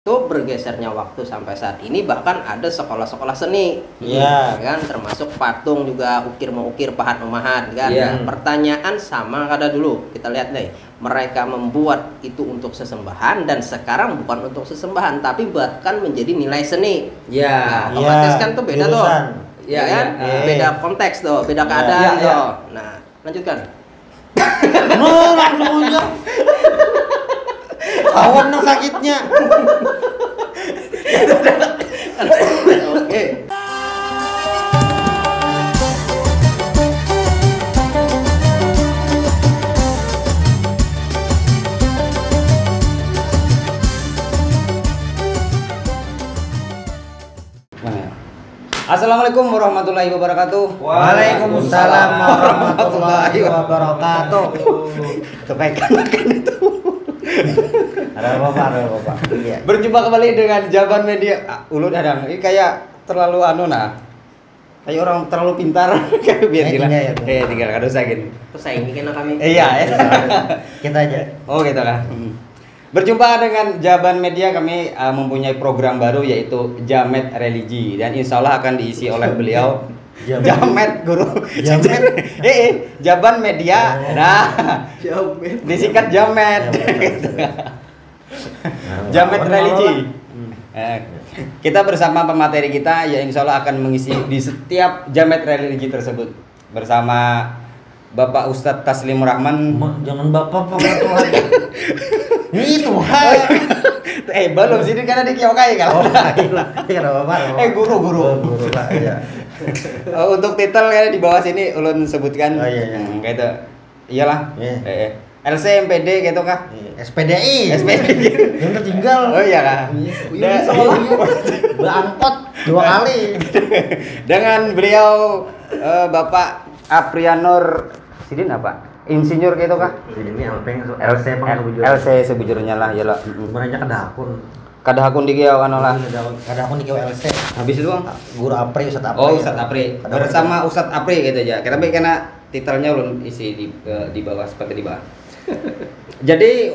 itu bergesernya waktu sampai saat ini bahkan ada sekolah-sekolah seni, kan termasuk patung juga ukir mengukir pahat memahat kan. Nah, pertanyaan sama kada dulu kita lihat deh, mereka membuat itu untuk sesembahan dan sekarang bukan untuk sesembahan tapi bahkan menjadi nilai seni. Nah, otomatis kan tuh beda tuh, kan? Beda konteks tuh, beda keadaan tuh. Nah, lanjutkan. Langsung aja. Awan sakitnya. Oke. Assalamualaikum warahmatullahi wabarakatuh. Waalaikumsalam warahmatullahi wabarakatuh. Kebaikan makan itu. Ada bapak. Iya. Berjumpa kembali dengan Jaban Media. Ulun adang. Ini kayak terlalu kayak orang terlalu pintar. Kayak biar gila. Tinggal kada usah gini. Pesaing ini kami. Iya. Kita aja. Oh gitu lah. Berjumpa dengan Jaban Media, kami mempunyai program baru yaitu Jamet Religi dan insya Allah akan diisi oleh beliau Jamet Guru Jaban Media. Nah, disingkat Jamet. Jamet Religi. Kita bersama pemateri kita ya insya Allah akan mengisi di setiap Jamet Religi tersebut bersama Bapak Ustadz Taslimur Rahman. Jangan bapak Tuhan. Ini Tuhan. Belum sini karena di Kyokai kalau. Guru. Guru lah ya. Untuk titel ya di bawah sini ulun sebutkan. Kayak itu. Iyalah. LC MPD gitu kah? SPDI. Yang tertinggal. Oh iya kah? Berangkot 2 kali. Dengan beliau Bapak Aprianur Sidin apa? Insinyur gitu kah? Ini LC LC sebujurnya lah ya lah. Sebenarnya kada hakun di kieu anu lah. Kada hakun di kieu LC. Habis itu Guru Apri, Ustadz Apri. Oh, Ustadz Apri. Bersama Ustadz Apri gitu aja. Tapi karena titelnya ulun isi di bawah seperti di bawah. Jadi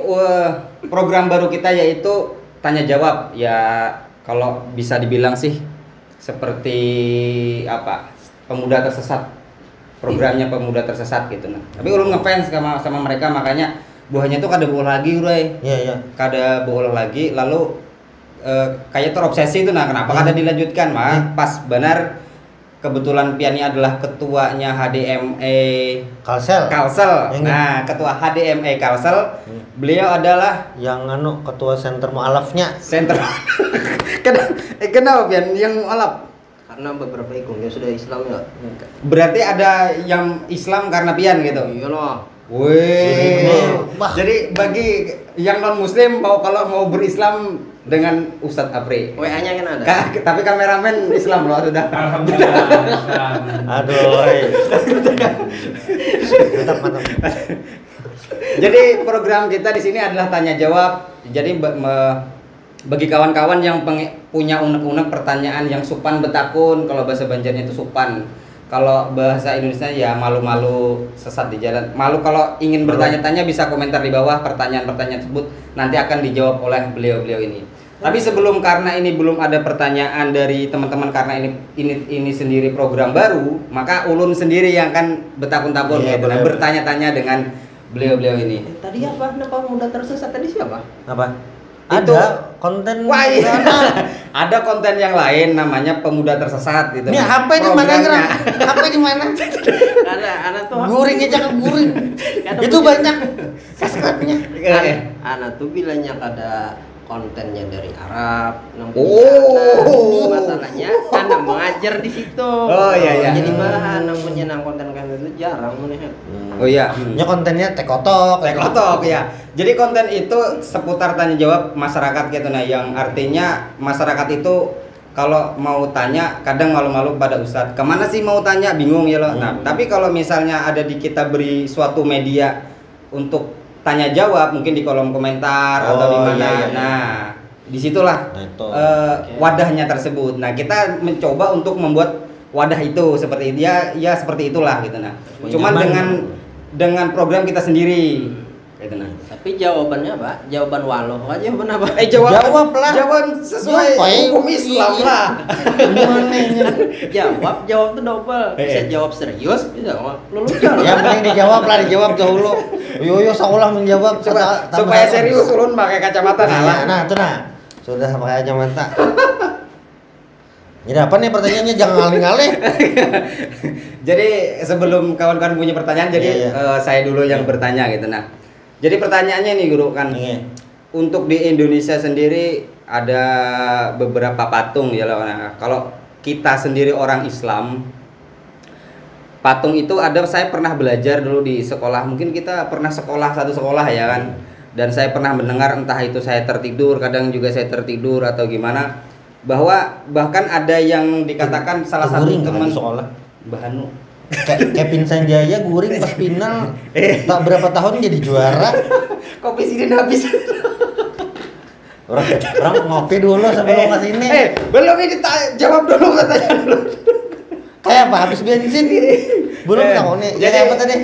program baru kita yaitu tanya jawab ya, kalau bisa dibilang sih seperti apa? Pemuda tersesat. Programnya pemuda tersesat gitu nah. Tapi ulun ngefans sama mereka, makanya buahnya tuh kada bohong lagi urai. Iya. Kada bohong lagi lalu kayak terobsesi itu nah, kenapa kada dilanjutkan mah pas benar kebetulan Piani adalah ketuanya HDME Kalsel. Nah, ketua HDME Kalsel, beliau adalah yang ketua center mualafnya. Kenapa Pian yang mualaf? Karena beberapa ikungnya sudah Islam ya. Berarti ada yang Islam karena Pian gitu. Iyalah. Wih. Jadi bagi yang non muslim kalau mau berislam dengan Ustadz Apri. WA-nya kan ada. Tapi kameramen Islam loh sudah. Alhamdulillah. Aduh. Mantap. Jadi program kita di sini adalah tanya jawab. Jadi bagi kawan-kawan yang punya unek-unek pertanyaan yang supan betakun, kalau bahasa Banjarnya itu supan. Kalau bahasa Indonesia ya malu-malu sesat di jalan. Malu kalau ingin bertanya-tanya bisa komentar di bawah pertanyaan-pertanyaan tersebut, nanti akan dijawab oleh beliau-beliau ini. Tapi sebelum, karena ini belum ada pertanyaan dari teman-teman karena ini sendiri program baru, maka ulun sendiri yang akan betakun-takun bertanya-tanya dengan beliau-beliau ini. Tadi apa? Kenapa muda tersesat tadi siapa? Apa? Itu ada konten. Ada konten yang lain namanya Pemuda Tersesat gitu. Ini HP di mana gerak? HP di mana? Ada tuh. Guring aja guring. Itu banyak subscribe-nya. Anak tuh bilangnya ada kontennya dari Arab. Masalahnya karena mengajar di situ. Oh iya. Jadi bahan namanya konten itu jarang melihat. Oh iya. Nya kontennya tekotok ya. Jadi konten itu seputar tanya jawab masyarakat gitu nah, yang artinya masyarakat itu kalau mau tanya kadang malu-malu pada Ustadz. Kemana sih mau tanya, bingung ya loh. Nah, tapi kalau misalnya ada di kita beri suatu media untuk tanya jawab, mungkin di kolom komentar atau di mana. Iya. Nah, disitulah wadahnya tersebut. Nah, kita mencoba untuk membuat wadah itu seperti seperti itulah gitu nah. Cuman dengan program kita sendiri Itu nah. Tapi jawabannya apa? Jawaban waloh aja jawaban apa? Jawablah. Jawaban sesuai hukum Islam lah. Jawab tuh double. Bisa jawab serius, bisa lulus kan. Yang penting dijawab dahulu. Yoyo seolah menjawab supaya serius ulun pakai kacamata nah itu nah. Sudah pakai kacamata. Jadi apa nih pertanyaannya, jangan ngalih-ngalih. Jadi sebelum kawan-kawan punya pertanyaan, jadi saya dulu yang bertanya gitu nah. Jadi pertanyaannya nih guru kan, untuk di Indonesia sendiri ada beberapa patung ya loh. Nah, kalau kita sendiri orang Islam, patung itu ada, saya pernah belajar dulu di sekolah. Mungkin kita pernah satu sekolah ya kan. Dan saya pernah mendengar, entah itu saya tertidur, kadang juga saya tertidur atau gimana, bahwa bahkan ada yang dikatakan salah satu teman sekolah Bahanu Kevin Sanjaya guring pas final tak berapa tahun jadi juara. Kopi sini habis. orang ngopi dulu sebelum ke sini. Belum ini jawab dulu pertanyaan dulu. Kayak apa, habis bensin? Belum tahu nih. Jadi apa tadi?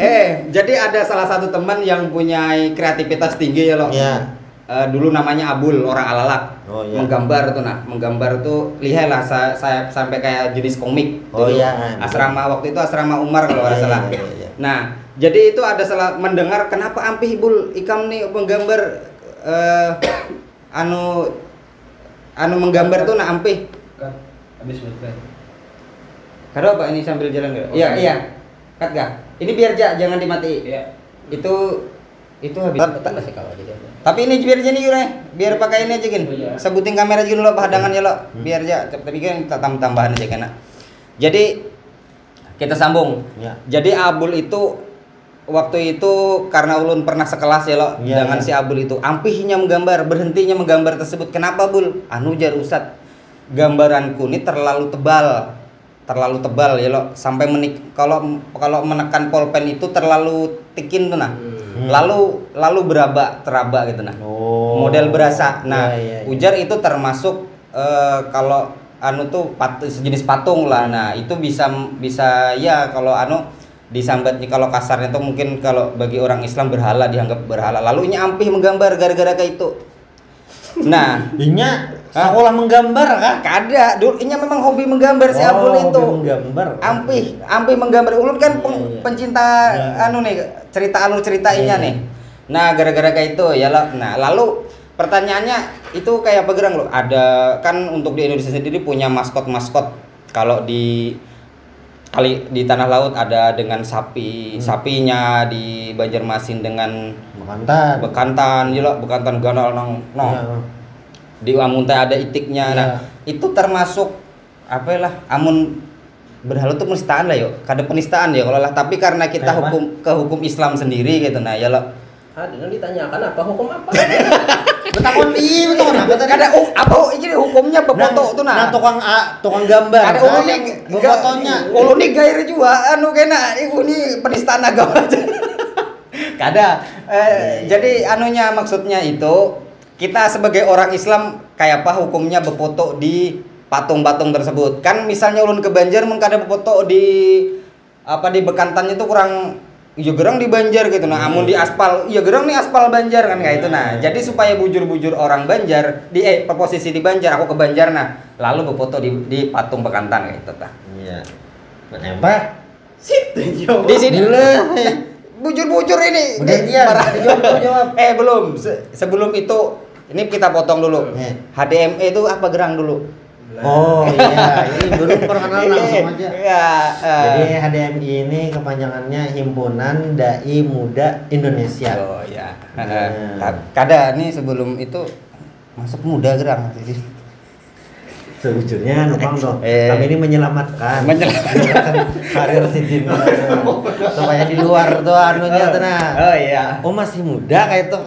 Jadi ada salah satu teman yang punya kreativitas tinggi ya loh. Iya. Dulu namanya Abul, orang Alalak. Oh, iya. Menggambar tuh lihat lah, saya sampai kayak jenis komik. Oh dulu. iya. Waktu itu asrama Umar kalau nggak salah. Iya. Nah, jadi itu ada salah mendengar kenapa Ampih Bul Ikam nih menggambar anu menggambar tuh nah Ampih. Habis betul. Kado apa ini sambil jalan gak? Iya. Kat gak? Ini biar jangan dimatiin. Iya. Itu habis. Tapi ini biar jadi biar pakai ini aja gin. Sebutin kamera aja dulu hadangan ya lo. Biar aja. Tapi kan tambahan aja kena. Jadi kita sambung. Ya. Jadi Abul itu waktu itu karena ulun pernah sekelas ya lo dengan si Abul itu. Ampihnya menggambar, berhentinya menggambar tersebut. Kenapa Bul? Anu jar Ustad. Gambaranku ini terlalu tebal ya lo, sampai kalau menekan pulpen itu terlalu tikin tuh nah. Lalu teraba gitu nah. Model berasa. Nah, ujar itu termasuk kalau anu tuh sejenis patung lah. Nah, itu bisa ya kalau anu disambatnya, kalau kasarnya tuh mungkin kalau bagi orang Islam berhala, dianggap berhala. Lalu ini Ampih menggambar gara-gara kayak itu. Nah, inya sekolah menggambar kah? Kada, dulu inya memang hobi menggambar si Abul itu. Menggambar. Ampih menggambar. Ulun kan pencinta anu nih, cerita inya nih. Nah, gara-gara kayak itu ya lo. Nah, lalu pertanyaannya itu kayak apa gerang lo? Ada kan untuk di Indonesia sendiri punya maskot. Kalau di tanah laut ada dengan sapinya, di Banjarmasin dengan bekantan ya lo, bekantan ganal nang di Amuntai ada itiknya. Nah, itu termasuk apa lah, amun berhala itu penistaan lah yuk. Kada penistaan ya kalau lah, tapi karena kita hukum Islam sendiri gitu nah ya lo. Dengan ditanyakan apa hukum apa? Betakon apa tadi? Kada apa ini hukumnya befoto tuh nah. Tukang gambar. Ada ulun fotonya. Ulun nih gair juga anu kena ini penistaan agama. Kada. Jadi anunya maksudnya itu kita sebagai orang Islam kayak apa hukumnya befoto di patung-patung tersebut. Kan misalnya ulun ke Banjar mun kada befoto di bekantannya itu kurang ya gerang di Banjar gitu nah. Amun di aspal ya gerang nih aspal Banjar kan kayak itu nah. Jadi supaya bujur-bujur orang Banjar di posisi di Banjar, aku ke Banjar nah, lalu befoto di patung bekantan kayak itu tah. Iya. Kenapa? Situ di sini. Bujur-bujur ini. Jawab. Belum. Sebelum itu ini kita potong dulu. HDME itu apa gerang dulu? Oh iya, ini belum perkenalan langsung aja. Iya. Jadi HDMI ini kepanjangannya Himpunan Dai Muda Indonesia. Oh iya. Kada nih sebelum itu masuk muda gerang. Sejujurnya numpang dong. Kami ini menyelamatkan karir si Jin. Supaya di luar tuh anunya tuh nah. Oh iya. Oh masih muda kayak itu.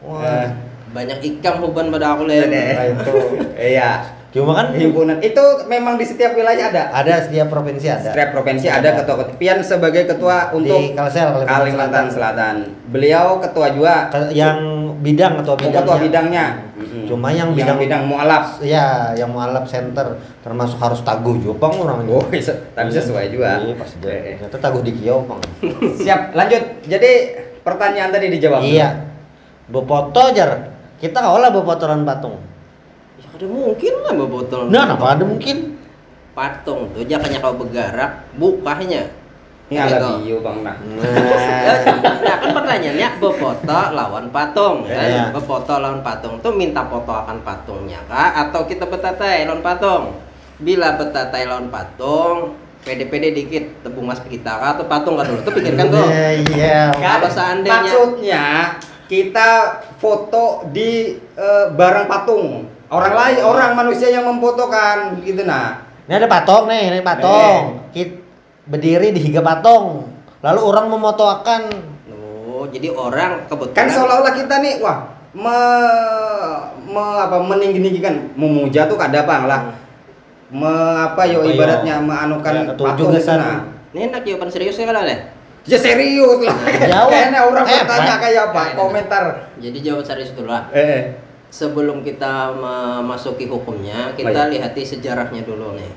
Wah. Banyak ikam beban pada aku lihat. Itu. Iya. Cuma kan himpunan itu memang di setiap wilayah ada. Ada, setiap provinsi ada. Setiap provinsi ada ketua. Pian sebagai ketua untuk di Kalsel, Kalimantan Selatan. Beliau ketua juga. Yang bidang ketua bidangnya. Cuma yang bidang mualaf. Iya, yang mualaf center termasuk harus taguh juga pang orang. Oh, tapi sesuai juga. Iya, pasti. Ternyata taguh di Kiau pang. Siap, lanjut. Jadi pertanyaan tadi dijawab. Iya. Befoto jar. Kita olah befotoran patung. Ya ada mungkin lah bebotolan. Nah, apa ada mungkin? Patung tuh jangannya kau bergerak bukanya. Ini ada bio Bang Nah. Nah kan pertanyaannya befoto lawan patung kan? Iya. Befoto lawan patung tuh minta foto akan patungnya kah atau kita betatai lawan patung? Bila betatai lawan patung pede-pede dikit tebung mas kita kah atau patung kah dulu tuh pikirkan tuh. Iya. Kalau seandainya Maksudnya kita foto di barang patung. Orang lain, orang manusia yang memfotokan gitu nah. Ini ada patung nih, ini patung. Berdiri di higa patung. Lalu orang memotokan. oh jadi orang kebetulan Kan seolah-olah kita nih wah meninggi-ninggikan memuja tuh kada bang lah. Ibaratnya meanukan Ya, ketujuh patung itu kesan. nah. ini enak jawaban serius ya kan deh. Ya serius lah. Jawab. Kayaknya orang bertanya Pak. kayak apa? Komentar. Jadi jawab serius dulu lah. Sebelum kita memasuki hukumnya, kita lihati sejarahnya dulu nih.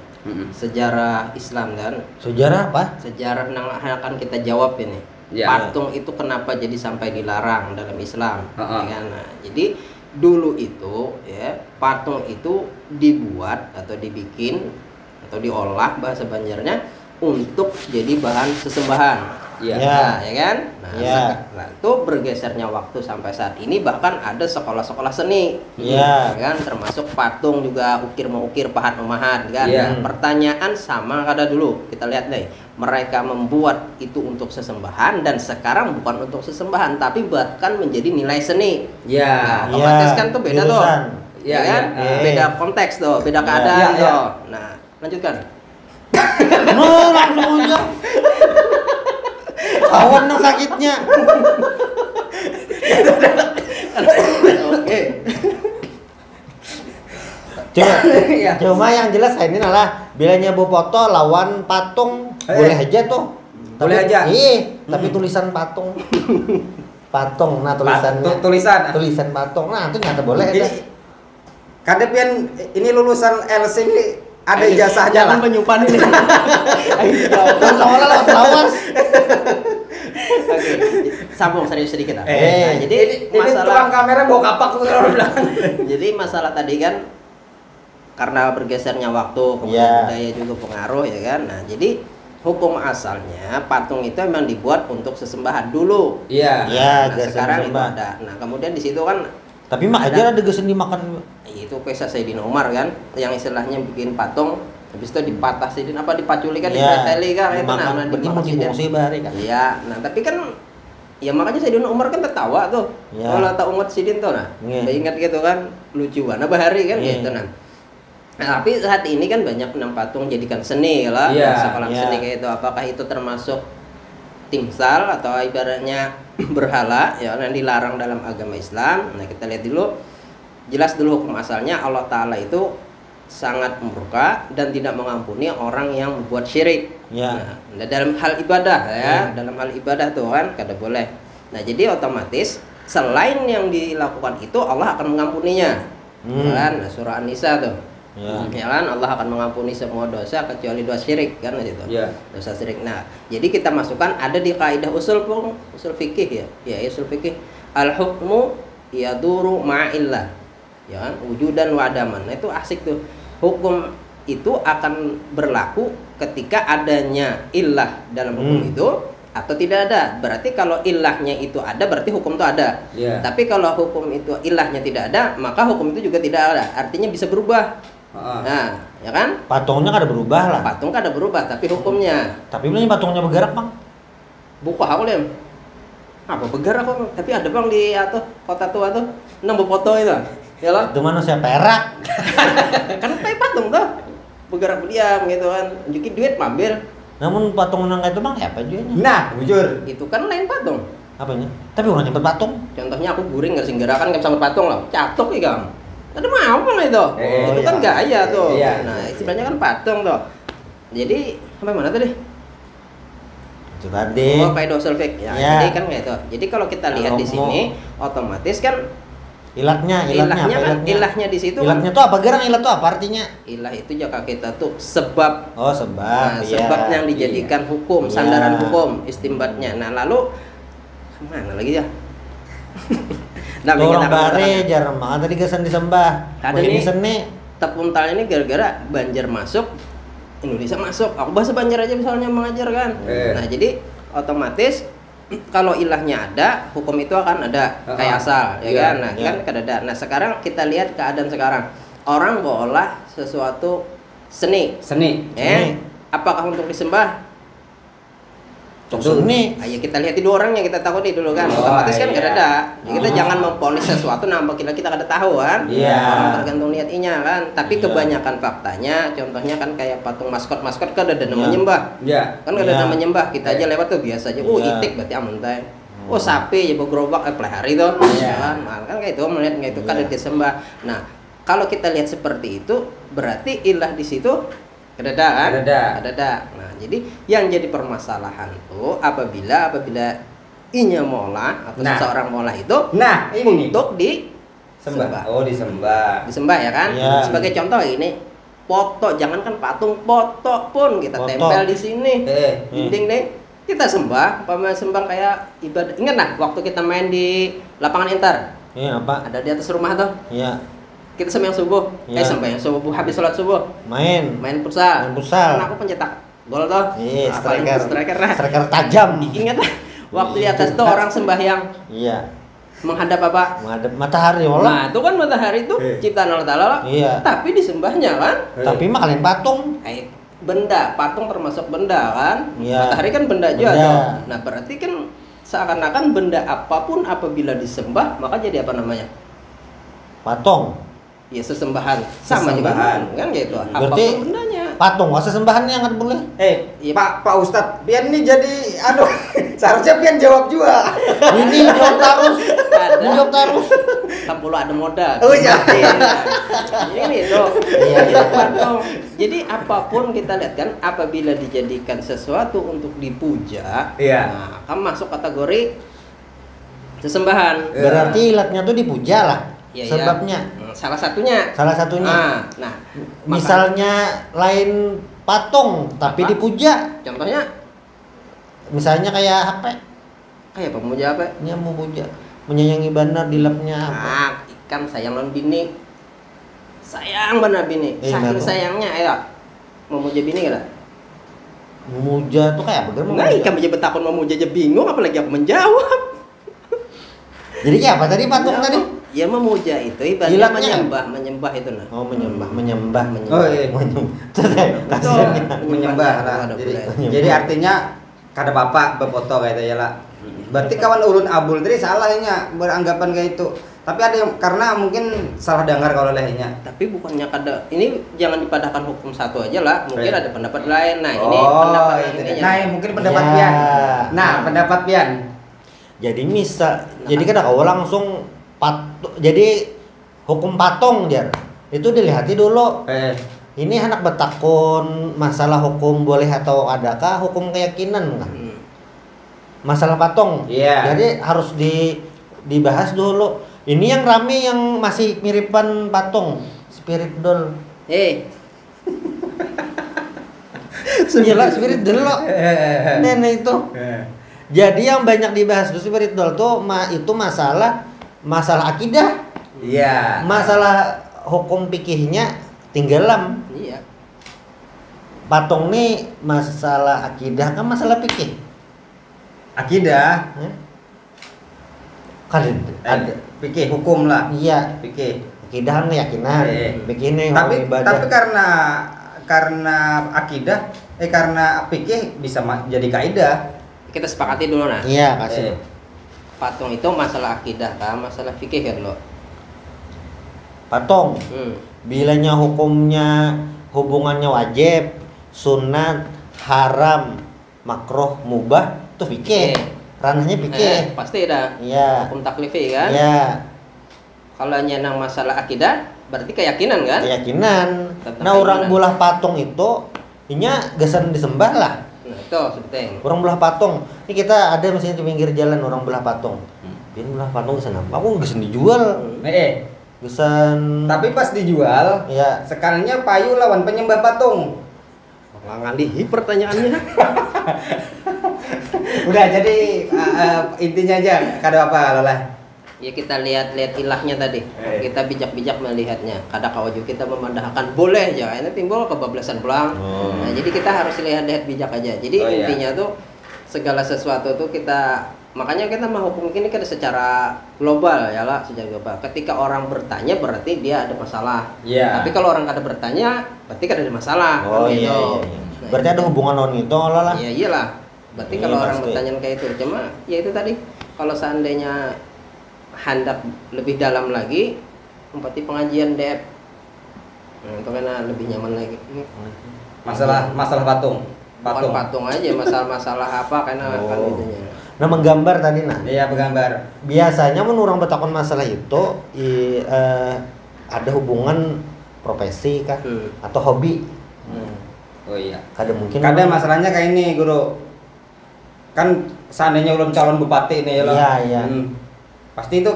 Sejarah Islam kan. Sejarah apa? Sejarah yang akan kita jawab ini. Ya. Patung itu kenapa jadi sampai dilarang dalam Islam? Ha-ha. Ya kan? Nah, jadi dulu itu ya patung itu dibuat atau dibikin atau diolah bahasa Banjarnya untuk jadi bahan sesembahan. Iya. Ya. Ya kan? Nah, Ya. nah, itu bergesernya waktu sampai saat ini bahkan ada sekolah-sekolah seni. Ya. Kan termasuk patung juga ukir mengukir pahat memahat kan. Ya. Nah, pertanyaan sama kada dulu. Kita lihat deh. Mereka membuat itu untuk sesembahan dan sekarang bukan untuk sesembahan tapi bahkan menjadi nilai seni. Ya. Nah, otomatis kan tuh beda tuh. jurusan. Ya, Ya, kan? ya. Beda konteks tuh, beda keadaan Ya, ya. tuh. Nah, lanjutkan. Langsung aja. Awan nang sakitnya. Oke. Cuma yang jelas ini adalah bilanya bopoto lawan patung boleh aja tuh. Boleh aja. Iya, tapi tulisan patung. Patung, nah tulisannya. Tulisan. Patung. Nah, itu nyata boleh aja. Kadepian ini lulusan LC ini ada ijazahnya lah. Jangan menyimpan ini. Soalnya lawas. Oke, sambung serius sedikit. Nah, Jadi jadi ini tukang masalah kamera bawa kapak tuh orang belakang. jadi masalah tadi kan karena bergesernya waktu, kemudian Ya. budaya juga pengaruh ya kan. Nah, jadi hukum asalnya patung itu memang dibuat untuk sesembahan dulu. Iya. Iya, Nah, geser sekarang itu sembah. ada. Nah, kemudian di situ kan Tapi mah aja ada gesen dimakan. itu kisah Sayyidina Umar kan yang istilahnya bikin patung habis itu dipatah sidin apa dipaculi kan dipeteli kan itu nah berarti dipatah motivasi bari kan. iya nah tapi kan ya makanya Sayyidina Umar kan tertawa tuh Ya. kalau tak umat sidin tuh nah Iya. ingat gitu kan lucuan apa hari kan Iya. gitu nah tapi saat ini kan banyak patung jadikan seni lah Iya. sekolah Iya. seni kayak itu apakah itu termasuk timsal atau ibaratnya berhala ya yang dilarang dalam agama Islam. Nah kita lihat dulu jelas dulu hukum asalnya Allah Ta'ala itu sangat murka dan tidak mengampuni orang yang membuat syirik. Ya. Nah, dalam hal ibadah ya dalam hal ibadah tuh kan kada boleh. Nah jadi otomatis selain yang dilakukan itu Allah akan mengampuninya. Kan nah, surah An-Nisa tuh. Ya kan Allah akan mengampuni semua dosa kecuali dosa syirik kan gitu. Iya. Dosa syirik. Nah, jadi kita masukkan ada di kaidah usul fikih ya. Ya, usul fikih al hukmu yaduru ma'illah. Ya kan? Wujudan wa adaman. Nah, itu asik tuh. Hukum itu akan berlaku ketika adanya illah dalam hukum itu atau tidak ada. Berarti kalau ilahnya itu ada berarti hukum itu ada. Iya. Tapi kalau hukum itu ilahnya tidak ada, maka hukum itu juga tidak ada. Artinya bisa berubah. Nah, ya kan? Patungnya kada berubah lah. Patung kan ada berubah, tapi hukumnya Tapi bilangnya patungnya bergerak, Bang. buka aku lem. Apa bergerak kok? Tapi ada bang di atau kota tua tuh, nambah foto itu, ya loh. Itu manusia perak. Kan kayak patung tuh, bergerak berdiam gitu kan, tunjukin duit mampir. Namun patung nang itu Bang, apa jualnya? Nah, bujur. Itu kan lain patung. Apanya? Tapi orang nyempet patung. Contohnya aku guring nggak sih gerakan nggak sama patung lah, catok ya kan. Ada mau apa itu? Itu kan gaya tuh. Iya. Nah istilahnya kan patung tuh. Jadi sampai mana tadi? Itu tadi. Oh, kayak dosul fik. Ya, Ya. jadi kan kayak itu. Jadi kalau kita lihat di sini, otomatis kan Ilahnya apa ilahnya di situ. Ilahnya tuh apa? Gerang ilah tuh apa artinya? Ilah itu jaka kita tuh sebab. Oh, sebab. Nah, Iya. sebab yang dijadikan hukum, Iya. sandaran hukum, istimbatnya. Nah, lalu mana lagi ya? Nah, orang bare jarang banget tadi kesan disembah. Ada nih tepuntalnya ini gara-gara Banjar masuk, Indonesia masuk. Aku bahasa Banjar aja misalnya mengajar kan. Nah, jadi otomatis kalau ilahnya ada, hukum itu akan ada kayak asal, ya kan? Nah, kan kadada. Nah, sekarang kita lihat keadaan sekarang. Orang ngolah sesuatu seni. Apakah untuk disembah? Seni. Ayo kita lihat dulu orangnya, kita tahu nih dulu kan. Otomatis kan kadada. Kita jangan mempolis sesuatu nambah kita kada tahu kan. Orang tergantung niatnya kan. Tapi kebanyakan faktanya, contohnya kan kayak patung maskot kan ada menyembah. Kan ada menyembah. Kita aja lewat tuh biasa aja. Itik berarti aman teh. Sapi ya bergerobak pelihara itu. Kan kayak itu melihat kayak itu kan disembah. Nah, kalau kita lihat seperti itu berarti ilah di situ Kadada. Nah, jadi yang jadi permasalahan itu apabila inya mola atau seseorang mola itu untuk disembah. Disembah ya kan? Sebagai contoh ini foto, jangankan patung, foto pun kita tempel di sini. Dinding nih. Kita sembah kayak ibadah. Ingat nah waktu kita main di lapangan Inter? Iya, apa? Ada di atas rumah tuh. Iya. Kita sembahyang subuh, sembahyang subuh habis sholat subuh main futsal. Kan aku pencetak gol tuh. Striker tajam. Ingat waktu di atas tuh orang sembahyang. Iya. Menghadap apa? Menghadap matahari Allah. Nah, itu kan matahari itu ciptaan Allah Taala. Iya. Tapi disembahnya kan? Tapi mah kalian patung. Benda, patung termasuk benda kan? Iya. Matahari kan benda juga tuh. Nah, berarti kan seakan-akan benda apapun apabila disembah maka jadi apa namanya? Patung. Ya sesembahan sama juga kan gitu. Berarti apapun bendanya. Patung masa sembahannya nggak boleh. Pak Ustadz, pian nih jadi seharusnya pian jawab juga. Ini jawab terus. Kan pula ada modal. Oh iya. Ini tuh. Jadi apapun kita lihat kan apabila dijadikan sesuatu untuk dipuja, nah kan masuk kategori sesembahan. Berarti ilatnya tuh dipuja lah. Sebabnya. Salah satunya. Nah, misalnya lain patung tapi dipuja. Contohnya misalnya kayak apa? Kayak pemuja apa? Ini memuja, menyayangi benar di lapnya apa? Ikan sayang non bini. Sayang benar bini. Saking sayangnya ayo. Memuja bini enggak? Memuja tuh kayak bagaimana? Enggak, ikan aja betakun memuja aja bingung apalagi aku menjawab. Jadi kayak apa tadi patung tadi? Ya memuja itu ibaratnya menyembah itu nah. Menyembah. Oh iya. Menyembah lah. Jadi artinya kada apa berfoto kayak itu ya lah. Berarti kawan ulun abul tadi salahnya beranggapan kayak itu. Tapi ada yang karena mungkin salah dengar kalau lehnya. Tapi bukannya kada ini jangan dipadahkan hukum satu aja lah. Mungkin ada pendapat lain. Nah, ini pendapat ini. Nah, mungkin pendapat pian. Nah, pendapat pian. Jadi jadi kada kau langsung jadi hukum patung jar itu dilihati dulu. Ini anak betakun masalah hukum boleh atau adakah hukum keyakinan kan? Masalah patung. Jadi harus dibahas dulu. Ini yang rame yang masih miripan patung spirit doll. Gila spirit doll lo. Nenek itu. Jadi yang banyak dibahas itu spirit doll tuh itu masalah akidah. Iya. Masalah hukum fikihnya tinggalam. Iya. Patung nih masalah akidah kan masalah fikih. Akidah. Kan ada fikih hukum lah. Iya. Fikih. Akidah kan keyakinan. Fikih nih tapi karena akidah karena fikih bisa jadi kaidah. Kita sepakati dulu nah. Iya, kasih. Patung itu masalah akidah kan, masalah fikih kan lo. Patung. Bilanya hukumnya hubungannya wajib, sunat, haram, makruh, mubah itu fikih. Ranahnya fikih. Pasti ada. Iya. Hukum taklifi kan? Iya. Kalau nyenang masalah akidah berarti keyakinan kan? Keyakinan. Nah, orang bulah patung itu gesan disembah lah. Nah, itu sebetulnya. Orang belah patung. Ini kita ada misalnya di pinggir jalan orang belah patung. Ini belah patung gesan apa? Aku gesan dijual. Gesan. Tapi pas dijual, ya sekalinya payu lawan penyembah patung. Nggak ngalihi pertanyaannya. Udah jadi intinya aja kada apa Lola. Ya kita lihat ilahnya tadi. Kita bijak-bijak melihatnya. Kadang kalau kita memandangkan boleh ya, ini timbul kebablasan pulang. Nah, jadi kita harus lihat bijak aja. Jadi intinya tuh segala sesuatu tuh kita, makanya kita menghukum ini kan secara global ya lah, secara global. Ketika orang bertanya berarti dia ada masalah. Tapi kalau orang kada bertanya berarti kada ada masalah. Iya. Nah, berarti ada hubungan non itu lah. Iya iyalah. Berarti kalau orang bertanya kayak itu, cuma ya itu tadi, kalau seandainya hendak lebih dalam lagi, berarti pengajian DF. Nah, itu karena lebih nyaman lagi. Masalah patung. Bukan patung aja, masalah apa karena kan itunya. Nah, menggambar tadi nah. Iya, menggambar. Biasanya menurut betakon masalah itu ada hubungan profesi kah atau hobi? Oh iya. Kadang masalahnya kayak ini, Guru. Kan seandainya ulun calon bupati nih ya loh. Iya. Pasti itu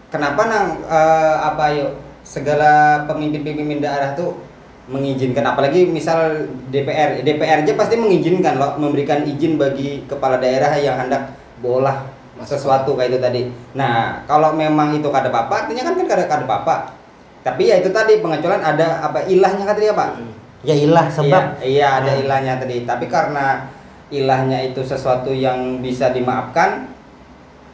kenapa segala pemimpin daerah tuh mengizinkan, apalagi misal DPR aja pasti mengizinkan loh, memberikan izin bagi kepala daerah yang hendak bolah sesuatu kayak itu tadi. Nah, kalau memang itu kada apa-apa, artinya kan kada apa-apa. Tapi ya itu tadi pengecualian ada ilahnya tadi ya, Pak? Ya ilah sebab. Iya, ada ilahnya tadi. Tapi karena ilahnya itu sesuatu yang bisa dimaafkan,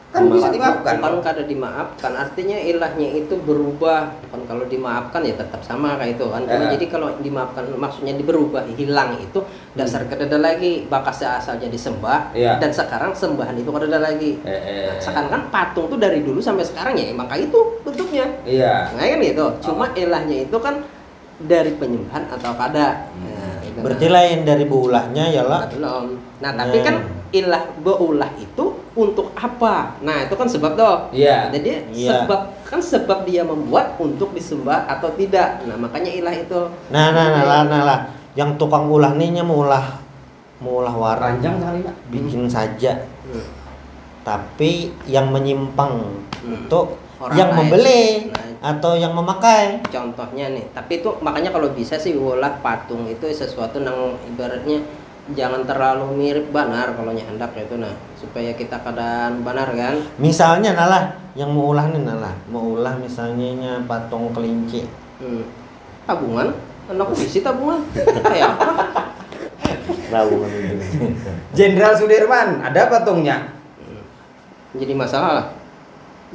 kan bisa dimaafkan. Bukan kada dimaafkan, artinya ilahnya itu berubah. Bukan kalau dimaafkan ya tetap sama kayak itu kan. Jadi kalau dimaafkan maksudnya berubah, hilang itu dasar kada ada lagi, bakas asalnya disembah dan sekarang sembahan itu kada ada lagi. Nah, sekarang kan patung tuh dari dulu sampai sekarang ya emang kayak itu bentuknya. Nah, kan gitu. Cuma ilahnya itu kan dari penyembahan atau kada. Berarti lain dari beulahnya ya lah. Belum. Nah, tapi kan ilah beulah itu untuk apa? Nah, itu kan sebab toh. Jadi sebab dia membuat untuk disembah atau tidak. Nah, makanya ilah itu. Nah. Yang tukang ulah nih mau ulah warna. Panjang kali, Pak. Bikin saja. Tapi yang menyimpang itu orang yang lain. Membeli atau yang memakai. Contohnya nih, tapi itu makanya kalau bisa sih ulah patung itu sesuatu yang ibaratnya jangan terlalu mirip banar kalau hendak itu nah, supaya kita kadang banar kan. Misalnya yang mau ulah nih mau ulah misalnya patung kelinci. Tabungan, anakku isi tabungan. Kayak apa? Tabungan itu. Jenderal Sudirman ada patungnya. Jadi masalah lah.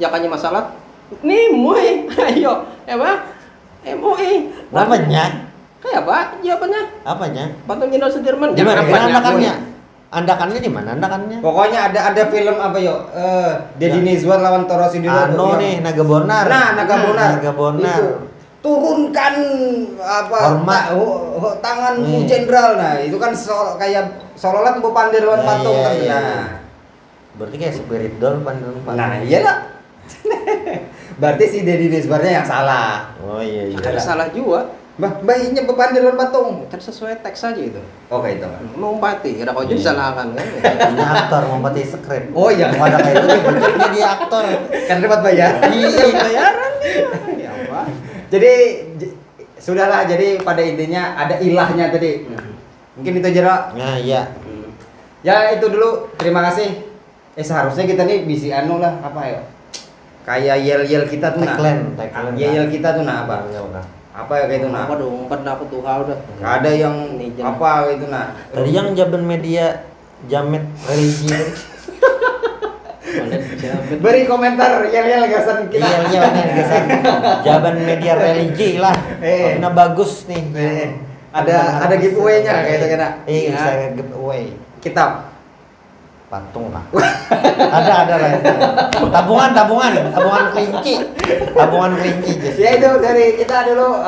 Jakannya masalah. Nih, moe. Ayo, MOE. Namanya? Kayak apa? Jawabannya? Apanya? Patung Jenderal Sudirman. Di mana andakannya? Andakannya di mana andakannya? Pokoknya ada film apa Deddy Mizwar lawan Toro Sudiro. Nih, Naga Bonar. Naga Bonar. Turunkan hormat tanganmu jenderal. Nah, itu kan kayak seolah-olah tuh pandir lawan patung kan. Nah, berarti kayak spirit doll pandir patung. Nah, iyalah. Berarti si Deddy Mizwarnya yang salah. Oh iya. Ada salah juga. Bayinya bepandir lawan patung. Kan sesuai teks aja itu. Oke itu. Mengumpati, kada kau jadi salahkan kan. Ini aktor mengumpati skrip. Oh iya. Ada kayak itu bentuknya dia aktor. Kan dapat bayar. Iya, bayaran dia. Ya apa? Jadi sudahlah, jadi pada intinya ada ilahnya tadi. Mungkin itu aja. Nah, iya. Ya itu dulu. Terima kasih. Seharusnya kita nih bisi lah kayak yel kita tuh tagline. Yel kita tuh apa? Apa ya kayak itu Apa dong? Aku tuh udah. Ada yang apa itu Tadi yang jaban media jamet religi. Beri komentar yel gasan kita. Yel gasan. Jaban media religi lah. Nah bagus nih. Ada giveaway-nya kayak itu kena. Bisa giveaway. Kitab patung lah. ada lah. Tabungan kelinci. Ya itu dari kita dulu.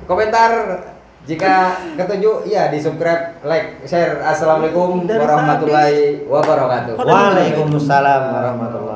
Komentar jika ketujuh ya di subscribe, like, share. Assalamualaikum warahmatullahi wabarakatuh. Waalaikumsalam warahmatullahi